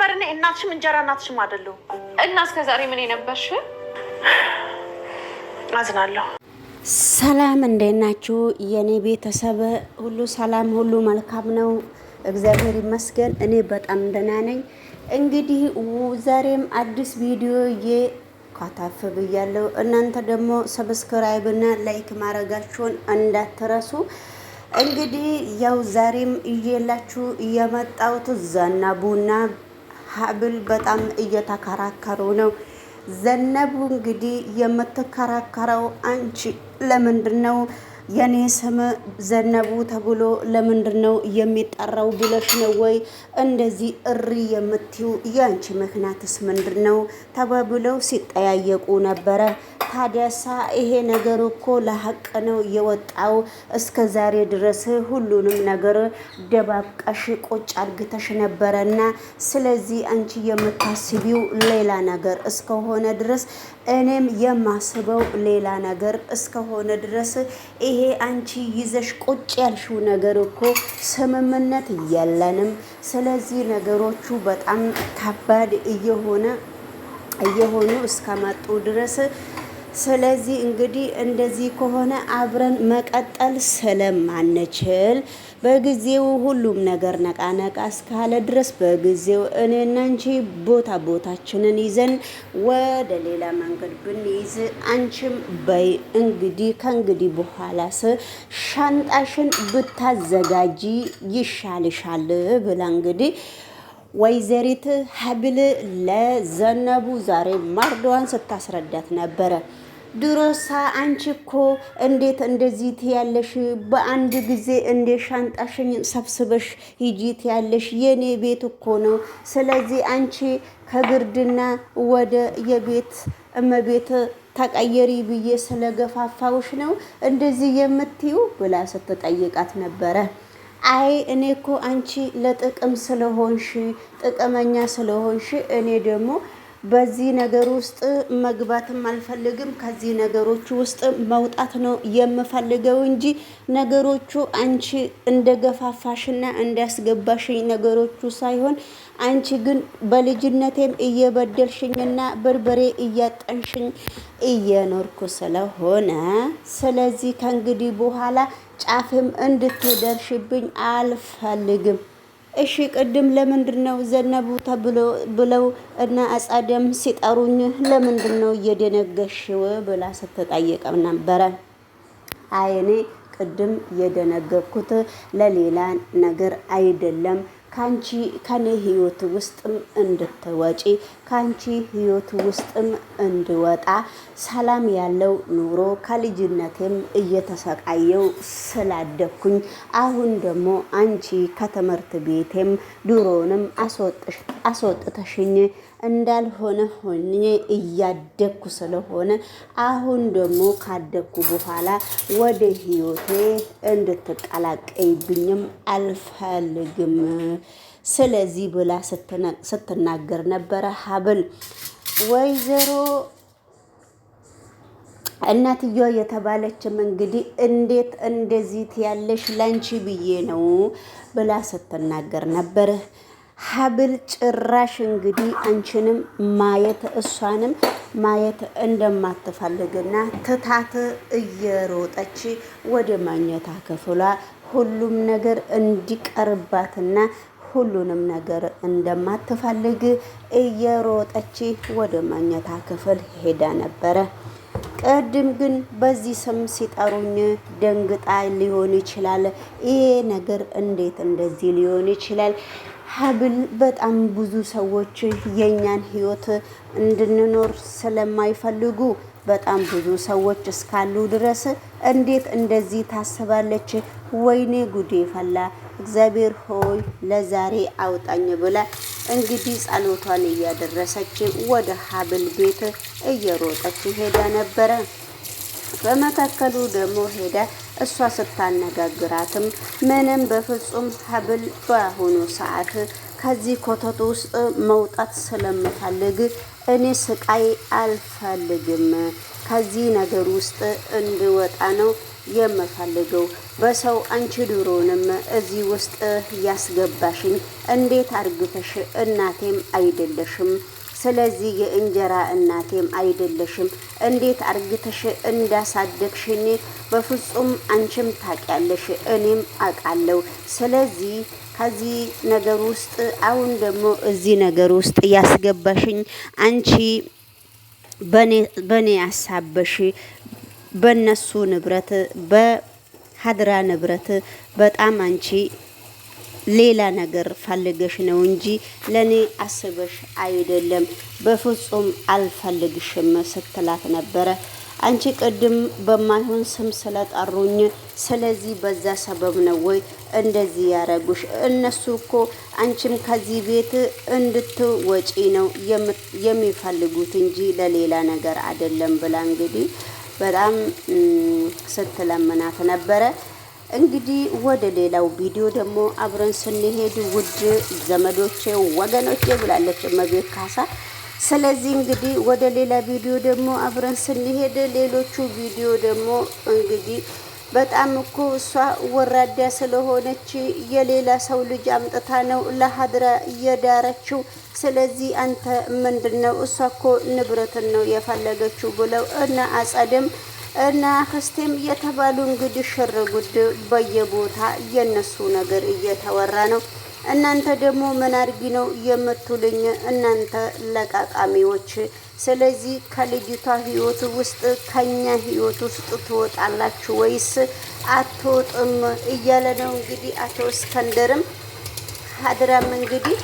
ሲጀመር እኔ እናትሽም እንጀራ እናትሽም አይደለሁ እና እስከ ዛሬ ምን ነበርሽ? አዝናለሁ። ሰላም እንዴት ናችሁ? የኔ ቤተሰብ ሁሉ ሰላም፣ ሁሉ መልካም ነው። እግዚአብሔር ይመስገን። እኔ በጣም ደህና ነኝ። እንግዲህ ዛሬም አዲስ ቪዲዮ ካታፍ ብያለሁ። እናንተ ደግሞ ሰብስክራይብ እና ላይክ ማድረጋችሁን እንዳትረሱ። እንግዲህ ያው ዛሬም እየላችሁ እየመጣሁት ዘነቡና ሀብል በጣም እየተከራከሩ ነው። ዘነቡ እንግዲህ የምትከራከረው አንቺ ለምንድነው የኔ ስም ዘነቡ ተብሎ ለምንድነው የሚጠራው ብለሽ ነው ወይ እንደዚህ እሪ የምትዩ? ያንቺ ምክንያትስ ምንድነው ተባብለው ሲጠያየቁ ነበረ። ታዲያሳ ይሄ ነገር እኮ ለሐቅ ነው የወጣው። እስከ ዛሬ ድረስ ሁሉንም ነገር ደባብቀሽ ቁጭ አድርገሽ ነበረና ስለዚህ አንቺ የምታስቢው ሌላ ነገር እስከሆነ ድረስ እኔም የማስበው ሌላ ነገር እስከሆነ ድረስ ይሄ አንቺ ይዘሽ ቁጭ ያልሽው ነገር እኮ ስምምነት የለንም። ስለዚህ ነገሮቹ በጣም ከባድ እየሆኑ እስከመጡ ድረስ ስለዚህ እንግዲህ እንደዚህ ከሆነ አብረን መቀጠል ስለማንችል በጊዜው ሁሉም ነገር ነቃነቃ እስካለ ድረስ በጊዜው እኔና አንቺ ቦታችንን ይዘን ወደ ሌላ መንገድ ብንይዝ አንቺም በይ እንግዲህ ከእንግዲህ በኋላስ ሻንጣሽን ብታዘጋጂ ይሻልሻል ብላ እንግዲህ ወይዘሪት ሀብል ለዘነቡ ዛሬ ማርዷን ስታስረዳት ነበረ። ድሮሳ አንቺ እኮ እንዴት እንደዚህ ትያለሽ? በአንድ ጊዜ እንደ ሻንጣሽን ሰብስበሽ ሂጂ ትያለሽ? የኔ ቤት እኮ ነው። ስለዚህ አንቺ ከግርድና ወደ የቤት እመቤት ተቀየሪ ብዬ ስለገፋፋውሽ ነው እንደዚህ የምትዩ ብላ ስትጠይቃት ነበረ። አይ እኔ እኮ አንቺ ለጥቅም ስለሆንሽ ጥቅመኛ ስለሆንሽ እኔ ደግሞ በዚህ ነገር ውስጥ መግባትም አልፈልግም። ከዚህ ነገሮች ውስጥ መውጣት ነው የምፈልገው እንጂ ነገሮቹ አንቺ እንደገፋፋሽና እንዳስገባሽኝ ነገሮቹ ሳይሆን አንቺ ግን በልጅነቴም እየበደልሽኝና በርበሬ እያጠንሽኝ እየኖርኩ ስለሆነ ስለዚህ ከእንግዲህ በኋላ ጫፍም እንድትደርሽብኝ አልፈልግም። እሺ ቅድም ለምንድነው ዘነቡ ብለው እና አጻደም ሲጠሩኝ ለምንድነው እየደነገሽው ብላ ስትጠይቀም ነበረ። አይ እኔ ቅድም የደነገኩት ለሌላ ነገር አይደለም፣ ካንቺ ከኔ ህይወት ውስጥም እንድትወጪ ካንቺ ህይወት ውስጥም እንድወጣ ሰላም ያለው ኑሮ ከልጅነቴም እየተሰቃየው ስላደኩኝ አሁን ደግሞ አንቺ ከትምህርት ቤቴም ድሮንም አስወጥተሽኝ እንዳልሆነ ሆኜ እያደኩ ስለሆነ አሁን ደግሞ ካደኩ በኋላ ወደ ህይወቴ እንድትቀላቀይብኝም አልፈልግም። ስለዚህ ብላ ስትናገር ነበረ ሀብል። ወይዘሮ እናትየዋ የተባለችም እንግዲህ እንዴት እንደዚህ ትያለሽ? ላንቺ ብዬ ነው ብላ ስትናገር ነበር። ሀብል ጭራሽ እንግዲህ አንቺንም ማየት እሷንም ማየት እንደማትፈልግና ትታት እየሮጠች ወደ ማግኘታ ክፍሏ ሁሉም ነገር እንዲቀርባትና ሁሉንም ነገር እንደማትፈልግ እየሮጠች ወደ ማግኘታ ክፍል ሄዳ ነበረ። ቅድም ግን በዚህ ስም ሲጠሩኝ ደንግጣ ሊሆን ይችላል። ይሄ ነገር እንዴት እንደዚህ ሊሆን ይችላል? ሀብል በጣም ብዙ ሰዎች የኛን ህይወት እንድንኖር ስለማይፈልጉ በጣም ብዙ ሰዎች እስካሉ ድረስ እንዴት እንደዚህ ታስባለች? ወይኔ ጉዴ ፈላ፣ እግዚአብሔር ሆይ ለዛሬ አውጣኝ ብላ እንግዲህ ጸሎቷን እያደረሰች ወደ ሀብል ቤት እየሮጠች ሄዳ ነበረ። በመካከሉ ደግሞ ሄዳ እሷ ስታነጋግራትም ምንም በፍጹም ሀብል በአሁኑ ሰዓት ከዚህ ኮተት ውስጥ መውጣት ስለምፈልግ እኔ ስቃይ አልፈልግም፣ ከዚህ ነገር ውስጥ እንድወጣ ነው የምፈልገው በሰው አንቺ ድሮንም እዚህ ውስጥ ያስገባሽኝ እንዴት አርግተሽ እናቴም አይደለሽም። ስለዚህ የእንጀራ እናቴም አይደለሽም። እንዴት አርግተሽ እንዳሳደግሽኝ በፍጹም አንቺም ታውቂያለሽ፣ እኔም አውቃለሁ። ስለዚህ ከዚህ ነገር ውስጥ አሁን ደግሞ እዚህ ነገር ውስጥ ያስገባሽኝ አንቺ በኔ ያሳበሽ በነሱ ንብረት በሀድራ ንብረት በጣም አንቺ ሌላ ነገር ፈልገሽ ነው እንጂ ለኔ አስበሽ አይደለም። በፍጹም አልፈልግሽም ስትላት ነበረ። አንቺ ቅድም በማይሆን ስም ስለጠሩኝ ስለዚህ በዛ ሰበብ ነው ወይ እንደዚህ ያረጉሽ? እነሱ እኮ አንቺም ከዚህ ቤት እንድትወጪ ነው የሚፈልጉት እንጂ ለሌላ ነገር አይደለም ብላ እንግዲህ በጣም ስትለምናት ነበረ። እንግዲህ ወደ ሌላው ቪዲዮ ደግሞ አብረን ስንሄድ ውድ ዘመዶቼ ወገኖቼ ብላለች እመቤት ካሳ። ስለዚህ እንግዲህ ወደ ሌላ ቪዲዮ ደግሞ አብረን ስንሄድ ሌሎቹ ቪዲዮ ደግሞ እንግዲህ በጣም እኮ እሷ ወራዳ ስለሆነች የሌላ ሰው ልጅ አምጥታ ነው ለሀድራ እየዳረችው። ስለዚህ አንተ ምንድነው? እሷ እኮ ንብረትን ነው የፈለገችው ብለው እና አጸድም እና ክስቴም እየተባሉ እንግዲህ ሽርጉድ በየቦታ የነሱ ነገር እየተወራ ነው። እናንተ ደግሞ ምን አርጊ ነው የምትሉኝ እናንተ ለቃቃሚዎች? ስለዚህ ከልጅቷ ህይወት ውስጥ ከኛ ህይወት ውስጥ ትወጣላችሁ ወይስ አትወጥም እያለ ነው እንግዲህ አቶ እስከንደርም ሀድራም እንግዲህ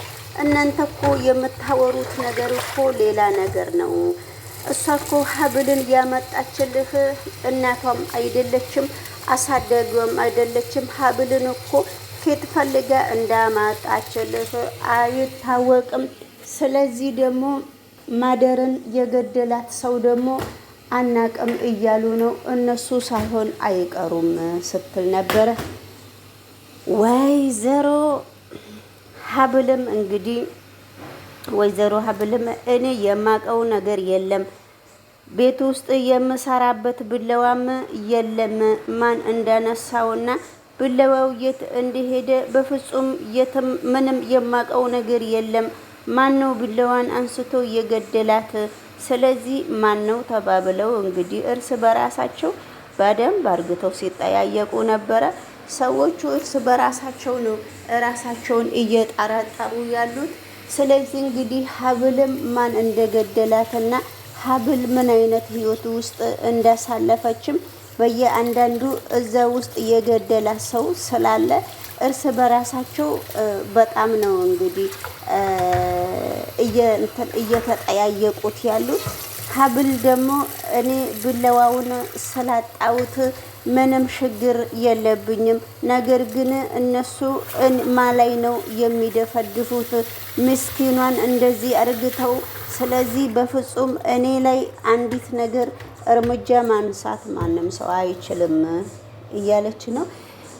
እናንተ እኮ የምታወሩት ነገር እኮ ሌላ ነገር ነው። እሷ እኮ ሀብልን ያመጣችልህ እናቷም አይደለችም አሳደጓም አይደለችም። ሀብልን እኮ ኬት ፈልጋ እንዳማጣችልህ አይታወቅም። ስለዚህ ደግሞ ማደርን የገደላት ሰው ደግሞ አናቅም እያሉ ነው እነሱ ሳይሆን አይቀሩም ስትል ነበረ። ወይዘሮ ሀብልም እንግዲህ ወይዘሮ ሀብልም እኔ የማቀው ነገር የለም፣ ቤት ውስጥ የምሰራበት ብለዋም የለም፣ ማን እንዳነሳውና ብለዋው የት እንደሄደ በፍጹም የትም ምንም የማቀው ነገር የለም። ማን ነው ብለዋን አንስቶ የገደላት? ስለዚህ ማን ነው ተባብለው እንግዲህ እርስ በራሳቸው በደንብ አርግተው ሲጠያየቁ ነበረ። ሰዎቹ እርስ በራሳቸው ነው ራሳቸውን እየጠረጠሩ ያሉት። ስለዚህ እንግዲህ ሀብልም ማን እንደገደላትና ሀብል ምን አይነት ህይወት ውስጥ እንዳሳለፈችም በየአንዳንዱ እዛ ውስጥ የገደላት ሰው ስላለ እርስ በራሳቸው በጣም ነው እንግዲህ እየተጠያየቁት ያሉት። ሀብል ደግሞ እኔ ብለዋውን ስላጣሁት ምንም ችግር የለብኝም፣ ነገር ግን እነሱ ማላይ ነው የሚደፈድፉት ምስኪኗን እንደዚህ አርግተው። ስለዚህ በፍጹም እኔ ላይ አንዲት ነገር እርምጃ ማንሳት ማንም ሰው አይችልም እያለች ነው።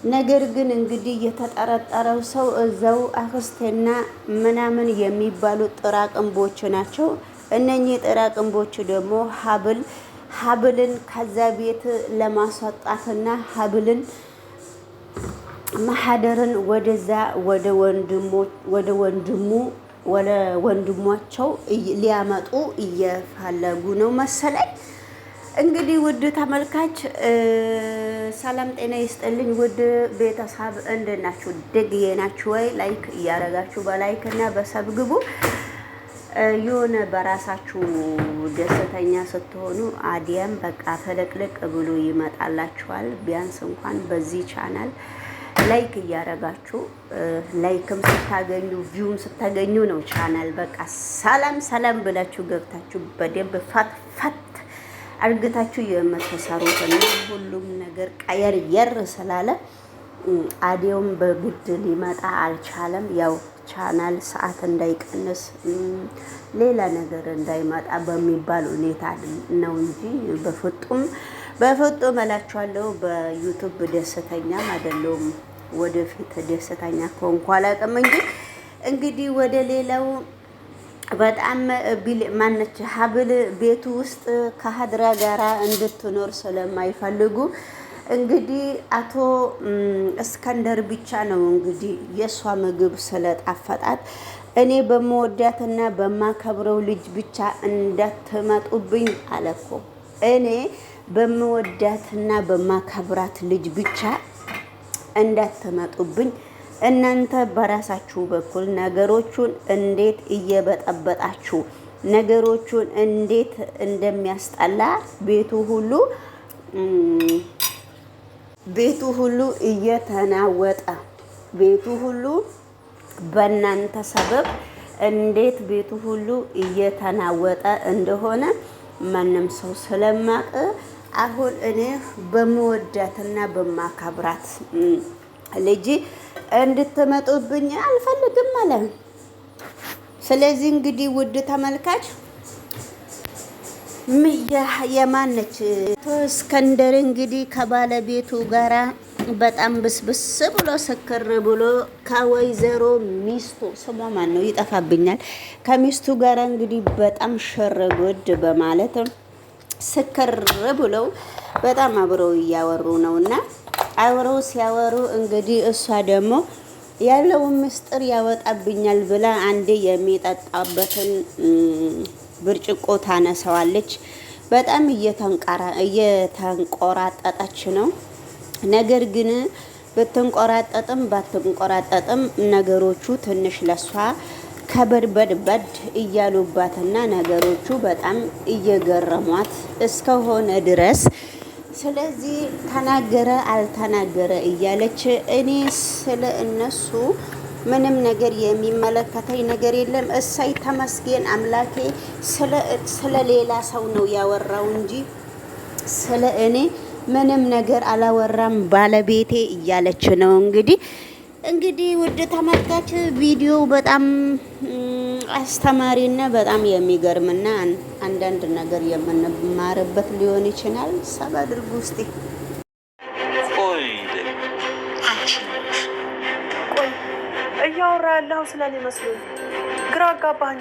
ነገር ግን እንግዲህ የተጠረጠረው ሰው እዛው አክስቴና ምናምን የሚባሉ ጥራቅንቦች ናቸው። እነኚህ ጥራቅንቦች ደግሞ ሀብልን ከዛ ቤት ለማስወጣትና ሀብልን ማህደርን ወደዛ ወደ ወንድሟቸው ሊያመጡ እየፈለጉ ነው መሰለኝ። እንግዲህ ውድ ተመልካች ሰላም ጤና ይስጥልኝ። ውድ ቤተሰብ እንደት ናችሁ? ደግዬ ናችሁ ወይ? ላይክ እያረጋችሁ በላይክ እና በሰብ ግቡ። የሆነ በራሳችሁ ደስተኛ ስትሆኑ አዲያም በቃ ፈለቅለቅ ብሎ ይመጣላችኋል። ቢያንስ እንኳን በዚህ ቻናል ላይክ እያረጋችሁ ላይክም ስታገኙ ቪውም ስታገኙ ነው ቻናል በቃ ሰላም ብላችሁ ገብታችሁ በደንብ ፈት አርግታችሁ የምትሰሩትና ሁሉም ነገር ቀየር ስላለ አዲያውም በግድ ሊመጣ አልቻለም። ያው ቻናል ሰዓት እንዳይቀንስ ሌላ ነገር እንዳይመጣ በሚባል ሁኔታ ነው እንጂ በፍጡም እላችኋለሁ በዩቲዩብ ደስተኛም አይደለሁም። ወደፊት ደስተኛ ከሆንኩ አላውቅም እንጂ እንግዲህ ወደ ሌላው በጣም ማነች ሀብል ቤቱ ውስጥ ከሀድራ ጋራ እንድትኖር ስለማይፈልጉ እንግዲህ አቶ እስከንደር ብቻ ነው እንግዲህ የእሷ ምግብ ስለጣፈጣት እኔ በመወዳትና በማከብረው ልጅ ብቻ እንዳትመጡብኝ አለኮ። እኔ በመወዳትና በማከብራት ልጅ ብቻ እንዳትመጡብኝ። እናንተ በራሳችሁ በኩል ነገሮቹን እንዴት እየበጠበጣችሁ ነገሮቹን እንዴት እንደሚያስጠላ ቤቱ ሁሉ እየተናወጠ ቤቱ ሁሉ በእናንተ ሰበብ እንዴት ቤቱ ሁሉ እየተናወጠ እንደሆነ ማንም ሰው ስለማቅ አሁን እኔ በመወዳትና በማከብራት ልጅ እንድትመጡብኝ አልፈልግም ማለት። ስለዚህ እንግዲህ ውድ ተመልካች የማነች እስከንደር እንግዲህ ከባለቤቱ ጋራ በጣም ብስብስ ብሎ ስክር ብሎ ከወይዘሮ ሚስቱ ስሟ ማን ነው ይጠፋብኛል፣ ከሚስቱ ጋራ እንግዲህ በጣም ሸረጎድ በማለት ስክር ብለው በጣም አብረው እያወሩ ነውና አብረው ሲያወሩ እንግዲህ እሷ ደግሞ ያለውን ምስጢር ያወጣብኛል ብላ አንዴ የሚጠጣበትን ብርጭቆ ታነሳዋለች። በጣም እየተንቆራጠጠች ነው። ነገር ግን ብትንቆራጠጥም ባትንቆራጠጥም ነገሮቹ ትንሽ ለሷ ከበድበድበድ እያሉባትና ነገሮቹ በጣም እየገረሟት እስከሆነ ድረስ ስለዚህ ተናገረ አልተናገረ እያለች እኔ ስለ እነሱ ምንም ነገር የሚመለከተኝ ነገር የለም። እሳይ ተመስገን አምላኬ ስለ ሌላ ሰው ነው ያወራው እንጂ ስለ እኔ ምንም ነገር አላወራም ባለቤቴ እያለች ነው። እንግዲህ ውድ ተመልካች ቪዲዮ በጣም አስተማሪና በጣም የሚገርምና አንዳንድ ነገር የምንማርበት ሊሆን ይችላል። ሰብ አድርጉ እስቲ። ቆይ እያወራ ያለው ስለኔ መስሎኝ ግራ አጋባኝ።